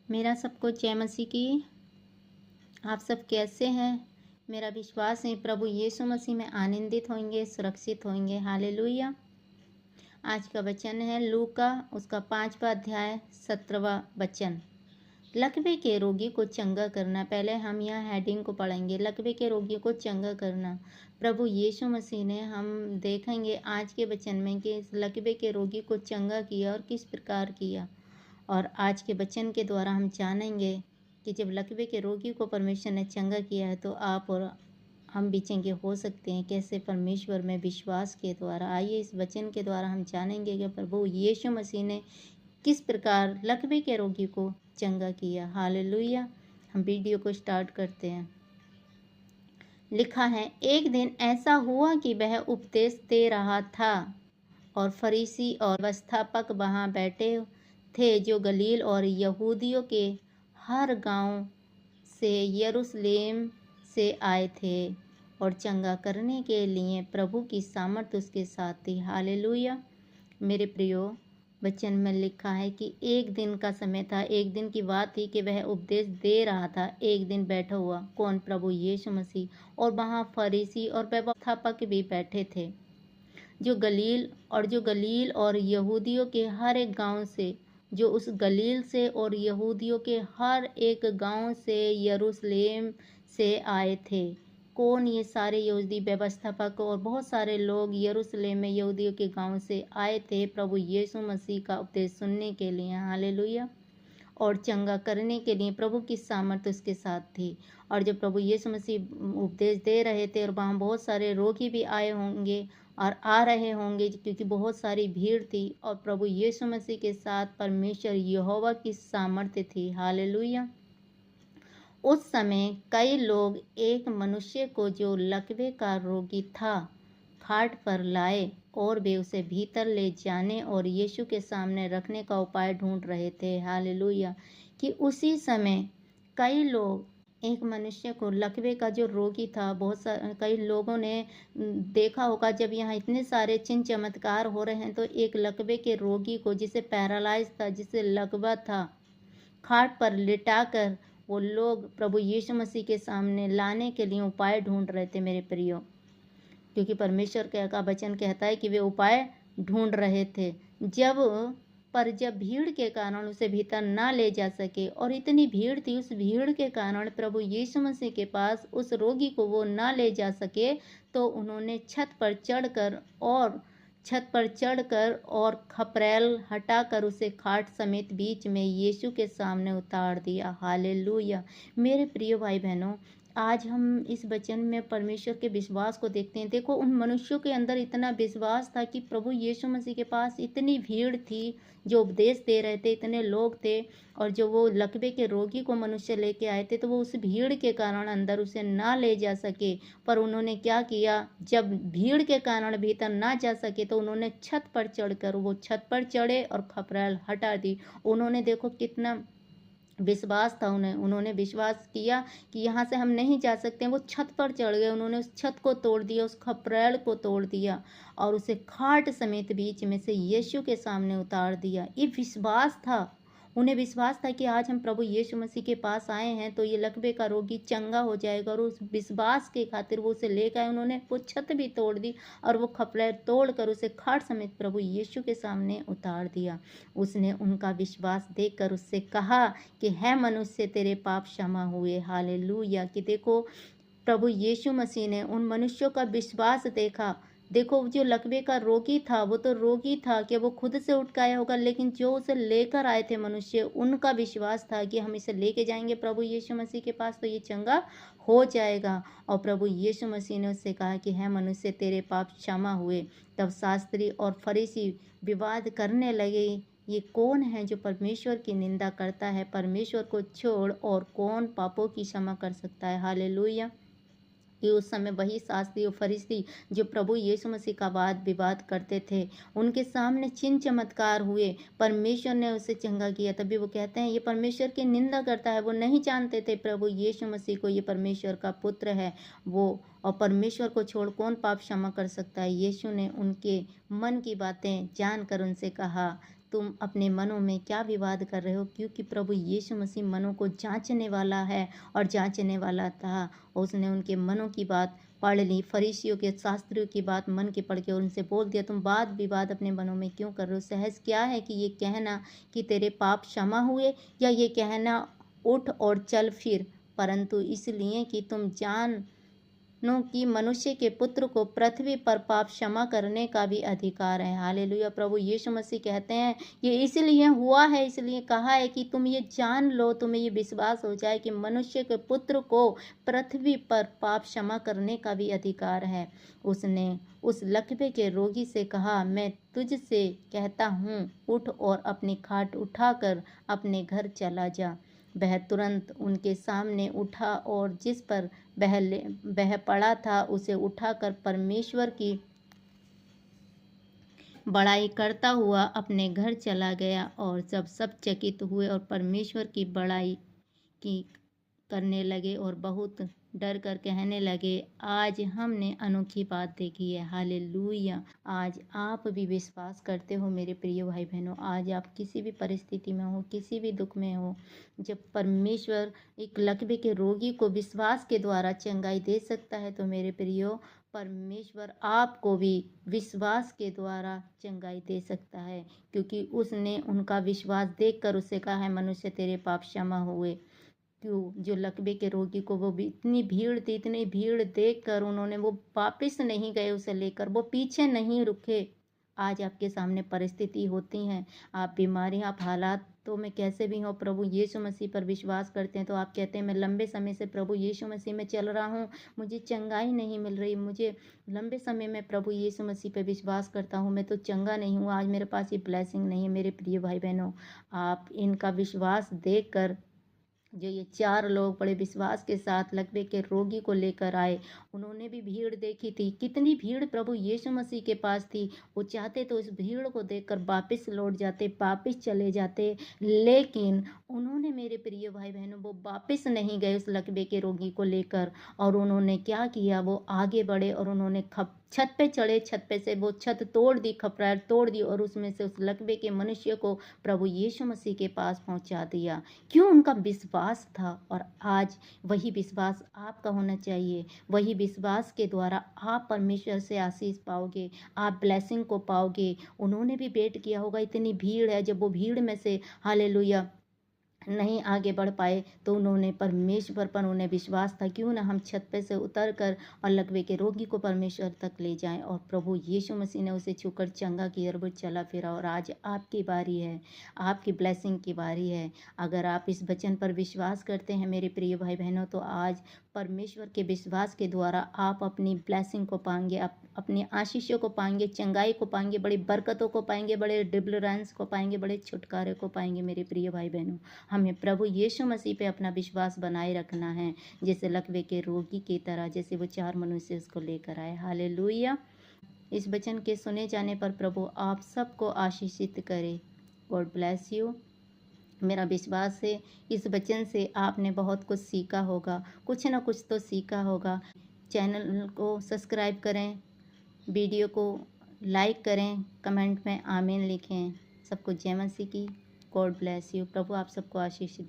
मेरा सबको जय मसीह की। आप सब कैसे हैं? मेरा विश्वास है प्रभु यीशु मसीह में आनंदित होंगे, सुरक्षित होंगे। हालेलुया। आज का वचन है लूका उसका 5वां अध्याय 17वां वचन। लकवे के रोगी को चंगा करना। पहले हम यहाँ हेडिंग को पढ़ेंगे, लकवे के रोगी को चंगा करना। प्रभु यीशु मसीह ने, हम देखेंगे आज के वचन में कि इस लकवे के रोगी को चंगा किया और किस प्रकार किया। और आज के वचन के द्वारा हम जानेंगे कि जब लकवे के रोगी को परमेश्वर ने चंगा किया है तो आप और हम भी चंगे हो सकते हैं कैसे, परमेश्वर में विश्वास के द्वारा। आइए इस वचन के द्वारा हम जानेंगे कि प्रभु यीशु मसीह ने किस प्रकार लकवे के रोगी को चंगा किया। हालेलुया। हम वीडियो को स्टार्ट करते हैं। लिखा है, एक दिन ऐसा हुआ कि वह उपदेश दे रहा था और फरीसी और व्यवस्थापक वहाँ बैठे थे जो गलील और यहूदियों के हर गांव से यरूशलेम से आए थे और चंगा करने के लिए प्रभु की सामर्थ्य उसके साथ थी। हालेलुया। मेरे प्रियो, वचन में लिखा है कि एक दिन का समय था, एक दिन की बात थी कि वह उपदेश दे रहा था। एक दिन बैठा हुआ कौन? प्रभु यीशु मसीह। और वहाँ फरीसी और व्यवस्थापक भी बैठे थे जो गलील और यहूदियों के हर एक गांव से, जो उस गलील से और यहूदियों के हर एक गांव से यरूशलेम से आए थे। कौन? ये सारे यहूदी व्यवस्थापक और बहुत सारे लोग यरूशलेम में यहूदियों के गांव से आए थे प्रभु यीशु मसीह का उपदेश सुनने के लिए। हालेलुया। और चंगा करने के लिए प्रभु की सामर्थ्य उसके साथ थी। और जब प्रभु यीशु मसीह उपदेश दे रहे थे और वहाँ बहुत सारे रोगी भी आए होंगे और आ रहे होंगे क्योंकि बहुत सारी भीड़ थी, और प्रभु यीशु मसीह के साथ परमेश्वर यहोवा की सामर्थ्य थी। हालेलुया। उस समय कई लोग एक मनुष्य को जो लकवे का रोगी था खाट पर लाए और वे उसे भीतर ले जाने और यीशु के सामने रखने का उपाय ढूंढ रहे थे। हालेलुया। कि उसी समय कई लोग एक मनुष्य को, लकवे का जो रोगी था, कई लोगों ने देखा होगा जब यहाँ इतने सारे चिन्ह चमत्कार हो रहे हैं तो एक लकवे के रोगी को, जिसे पैरालाइज था, जिसे लकवा था, खाट पर लिटाकर वो लोग प्रभु यीशु मसीह के सामने लाने के लिए उपाय ढूंढ रहे थे। मेरे प्रियो, क्योंकि परमेश्वर का वचन कहता है कि वे उपाय ढूंढ रहे थे। जब भीड़ के कारण उसे भीतर ना ले जा सके, और इतनी भीड़ थी, उस भीड़ के कारण प्रभु यीशु मसीह के पास उस रोगी को वो ना ले जा सके, तो उन्होंने छत पर चढ़कर और खपरेल हटाकर उसे खाट समेत बीच में यीशु के सामने उतार दिया। हालेलुया। मेरे प्रिय भाई बहनों, आज हम इस वचन में परमेश्वर के विश्वास को देखते हैं। देखो, उन मनुष्यों के अंदर इतना विश्वास था कि प्रभु यीशु मसीह के पास इतनी भीड़ थी जो उपदेश दे रहे थे, इतने लोग थे, और जो वो लकवे के रोगी को मनुष्य लेके आए थे, तो वो उस भीड़ के कारण अंदर उसे ना ले जा सके। पर उन्होंने क्या किया? जब भीड़ के कारण भीतर ना जा सके तो उन्होंने छत पर चढ़कर, वो छत पर चढ़े और खपरेल हटा दी। उन्होंने, देखो कितना विश्वास था उन्होंने विश्वास किया कि यहाँ से हम नहीं जा सकते हैं। वो छत पर चढ़ गए, उन्होंने उस छत को तोड़ दिया, उस खपरेल को तोड़ दिया और उसे खाट समेत बीच में से यीशु के सामने उतार दिया। ये विश्वास था, उन्हें विश्वास था कि आज हम प्रभु यीशु मसीह के पास आए हैं तो ये लकवे का रोगी चंगा हो जाएगा, और उस विश्वास के खातिर वो उसे ले गए। उन्होंने वो छत भी तोड़ दी और वो खपरेल तोड़कर उसे खाट समेत प्रभु यीशु के सामने उतार दिया। उसने उनका विश्वास देखकर उससे कहा कि है मनुष्य, तेरे पाप क्षमा हुए। हालेलुया। कि देखो, प्रभु यीशु मसीह ने उन मनुष्यों का विश्वास देखा। देखो, जो लकवे का रोगी था वो तो रोगी था कि वो खुद से उठ के आया होगा, लेकिन जो उसे लेकर आए थे मनुष्य, उनका विश्वास था कि हम इसे लेके जाएंगे प्रभु यीशु मसीह के पास तो ये चंगा हो जाएगा। और प्रभु यीशु मसीह ने उससे कहा कि है मनुष्य, तेरे पाप क्षमा हुए। तब शास्त्री और फरीसी विवाद करने लगे, ये कौन है जो परमेश्वर की निंदा करता है? परमेश्वर को छोड़ और कौन पापों की क्षमा कर सकता है? हालेलुया। कि उस समय वही शास्त्री और फरीसी जो प्रभु यीशु मसीह का वाद विवाद करते थे, उनके सामने चिन्ह चमत्कार हुए, परमेश्वर ने उसे चंगा किया। तभी वो कहते हैं ये परमेश्वर की निंदा करता है। वो नहीं जानते थे प्रभु यीशु मसीह को, ये परमेश्वर का पुत्र है वो, और परमेश्वर को छोड़ कौन पाप क्षमा कर सकता है? यीशु ने उनके मन की बातें जानकर उनसे कहा, तुम अपने मनों में क्या विवाद कर रहे हो, क्योंकि प्रभु यीशु मसीह मनों को जांचने वाला है और जांचने वाला था। उसने उनके मनों की बात पढ़ ली, फरीसियों के शास्त्रियों की बात मन के पढ़ के उनसे बोल दिया, तुम वाद विवाद अपने मनों में क्यों कर रहे हो? सहज क्या है कि ये कहना कि तेरे पाप क्षमा हुए, या ये कहना उठ और चल फिर? परंतु इसलिए कि तुम जानो कि मनुष्य के पुत्र को पृथ्वी पर पाप क्षमा करने का भी अधिकार है। हालेलुया। प्रभु यीशु मसीह कहते हैं ये इसलिए हुआ है, इसलिए कहा है कि तुम ये जान लो, तुम्हें ये विश्वास हो जाए कि मनुष्य के पुत्र को पृथ्वी पर पाप क्षमा करने का भी अधिकार है। उसने उस लकवे के रोगी से कहा, मैं तुझसे कहता हूँ, उठ और अपनी खाट उठाकर अपने घर चला जा। वह तुरंत उनके सामने उठा और जिस पर वह पड़ा था उसे उठाकर परमेश्वर की बड़ाई करता हुआ अपने घर चला गया। और जब सब चकित हुए और परमेश्वर की बड़ाई की करने लगे और बहुत डर कर कहने लगे, आज हमने अनोखी बात देखी है। हालेलुया। आज आप भी विश्वास करते हो मेरे प्रिय भाई बहनों, आज आप किसी भी परिस्थिति में हो, किसी भी दुख में हो, जब परमेश्वर एक लकवे के रोगी को विश्वास के द्वारा चंगाई दे सकता है, तो मेरे प्रियो परमेश्वर आपको भी विश्वास के द्वारा चंगाई दे सकता है, क्योंकि उसने उनका विश्वास देखकर उससे कहा है, मनुष्य तेरे पाप क्षमा हुए। क्यों? जो लकवे के रोगी को वो भी इतनी भीड़ थी, इतनी भीड़ देखकर उन्होंने वो वापस नहीं गए उसे लेकर, वो पीछे नहीं रुके। आज आपके सामने परिस्थिति होती हैं, आप बीमारी, आप हालातों में कैसे भी हो, प्रभु यीशु मसीह पर विश्वास करते हैं, तो आप कहते हैं मैं लंबे समय से प्रभु यीशु मसीह में चल रहा हूँ, मुझे चंगाई नहीं मिल रही, मुझे लंबे समय में प्रभु यीशु मसीह पर विश्वास करता हूँ, मैं तो चंगा नहीं हूँ, आज मेरे पास ये ब्लेसिंग नहीं है। मेरे प्रिय भाई बहनों, आप इनका विश्वास देख कर, जो ये 4 लोग बड़े विश्वास के साथ लकवे के रोगी को लेकर आए, उन्होंने भी भीड़ देखी थी, कितनी भीड़ प्रभु यीशु मसीह के पास थी। वो चाहते तो इस भीड़ को देखकर वापस लौट जाते, वापस चले जाते, लेकिन उन्होंने, मेरे प्रिय भाई बहनों, वो वापस नहीं गए उस लकवे के रोगी को लेकर। और उन्होंने क्या किया, वो आगे बढ़े और उन्होंने छत पे चढ़े, छत पे से वो छत तोड़ दी, खपरार तोड़ दी, और उसमें से उस लकवे के मनुष्य को प्रभु यीशु मसीह के पास पहुंचा दिया। क्यों? उनका विश्वास था। और आज वही विश्वास आपका होना चाहिए। वही विश्वास के द्वारा आप परमेश्वर से आशीष पाओगे, आप ब्लेसिंग को पाओगे। उन्होंने भी वेट किया होगा, इतनी भीड़ है, जब वो भीड़ में से हालेलुया नहीं आगे बढ़ पाए, तो उन्होंने परमेश्वर पर उन्हें विश्वास था, क्यों ना हम छत पे से उतर कर और लकवे के रोगी को परमेश्वर तक ले जाएं। और प्रभु यीशु मसीह ने उसे छूकर चंगा किया और वो चला फिरा। और आज आपकी बारी है, आपकी ब्लेसिंग की बारी है। अगर आप इस वचन पर विश्वास करते हैं मेरे प्रिय भाई बहनों, तो आज परमेश्वर के विश्वास के द्वारा आप अपनी ब्लेसिंग को पाएंगे, अपनी आशीषों को पाएंगे, चंगाई को पाएंगे, बड़ी बरकतों को पाएंगे, बड़े डिलीवरेंस को पाएंगे, बड़े छुटकारे को पाएंगे। मेरे प्रिय भाई बहनों, हमें प्रभु यीशु मसीह पे अपना विश्वास बनाए रखना है, जैसे लकवे के रोगी की तरह, जैसे वो 4 मनुष्य उसको लेकर आए। हालेलुया। इस वचन के सुने जाने पर प्रभु आप सबको आशीषित करे। God bless you. मेरा विश्वास है इस वचन से आपने बहुत कुछ सीखा होगा, कुछ ना कुछ तो सीखा होगा। चैनल को सब्सक्राइब करें, वीडियो को लाइक करें, कमेंट में आमीन लिखें। सबको जय मसीह की। God bless you. प्रभु आप सबको आशीष दे।